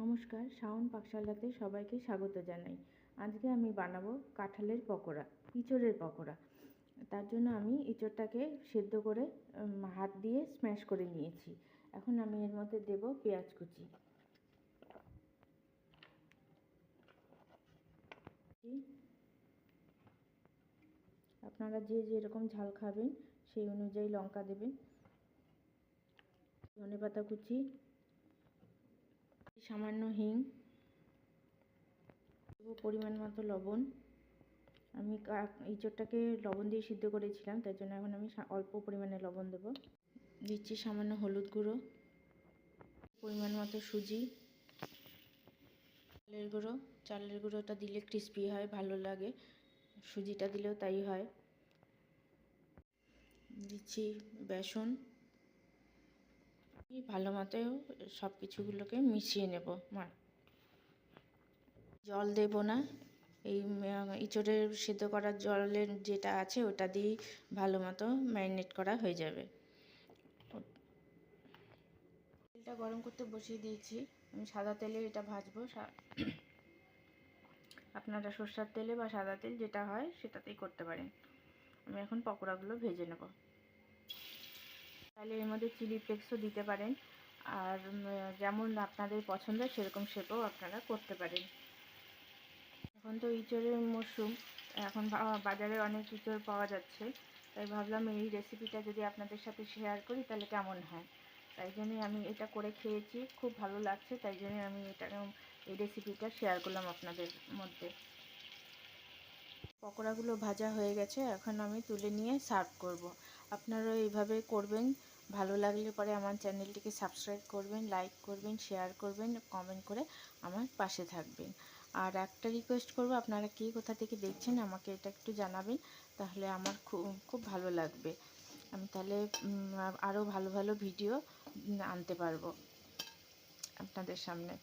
নমস্কার, শাওন পাকশালাতে সবাইকে স্বাগত জানাই। আজকে আমি বানাবো কাঁঠালের পকোড়া, ইঁচড়ের পকোড়া। তার জন্য আমি ইঁচড়টাকে সেদ্ধ করে হাত দিয়ে স্ম্যাশ করে নিয়েছি। এখন আমি এর মধ্যে দেব পেঁয়াজ কুচি, আপনারা যে যেরকম ঝাল খাবেন সেই অনুযায়ী লঙ্কা দেবেন, ধনেপাতা কুচি, সামান্য হিং, পরিমাণ মতো লবণ। আমি ইঁচড়টাকে লবণ দিয়ে সিদ্ধ করেছিলাম, তাই জন্য এখন আমি অল্প পরিমাণে লবণ দেবো। দিচ্ছি সামান্য হলুদ গুঁড়ো, পরিমাণ মতো সুজি, চালের গুঁড়োটা দিলে ক্রিস্পি হয়, ভালো লাগে। সুজিটা দিলেও তাই হয়। দিচ্ছি বেসন। ভালো মতো সব কিছুগুলোকে মিশিয়ে নেব। জল দেব না, এই ইঁচড়ের সিদ্ধ করার জলের যেটা আছে ওটা দিয়েই ভালো মতো ম্যারিনেট করা হয়ে যাবে। তেলটা গরম করতে বসিয়ে দিয়েছি। আমি সাদা তেলে এটা ভাজবো। আপনারা সরষের তেলে বা সাদা তেল যেটা হয় সেটাতেই করতে পারেন। আমি এখন পকোড়াগুলো ভেজে নেব। তাহলে এর মধ্যে চিলি ফ্লেক্সও দিতে পারেন, আর যেমন আপনাদের পছন্দ সেরকম শেপও আপনারা করতে পারেন। এখন তো ইঁচড়ের মরশুম, এখন বাজারে অনেক ইঁচড় পাওয়া যাচ্ছে, তাই ভাবলাম এই রেসিপিটা যদি আপনাদের সাথে শেয়ার করি তাহলে কেমন হয়। তাই জন্যই আমি এটা করে খেয়েছি, খুব ভালো লাগছে, তাই জন্যই আমি এই রেসিপিটা শেয়ার করলাম আপনাদের মধ্যে। পকোড়াগুলো ভাজা হয়ে গেছে, এখন আমি তুলে নিয়ে সার্ভ করব। আপনারাও এইভাবে করবেন। ভালো লাগলে পরে আমার চ্যানেলটিকে সাবস্ক্রাইব করবেন, লাইক করবেন, শেয়ার করবেন, কমেন্ট করে আমার পাশে থাকবেন। আর একটা রিকোয়েস্ট করব, আপনারা কে কোথা থেকে দেখছেন আমাকে এটা একটু জানাবেন, তাহলে আমার খুব ভালো লাগবে। আমি তাহলে আরও ভালো ভালো ভিডিও আনতে পারবো আপনাদের সামনে।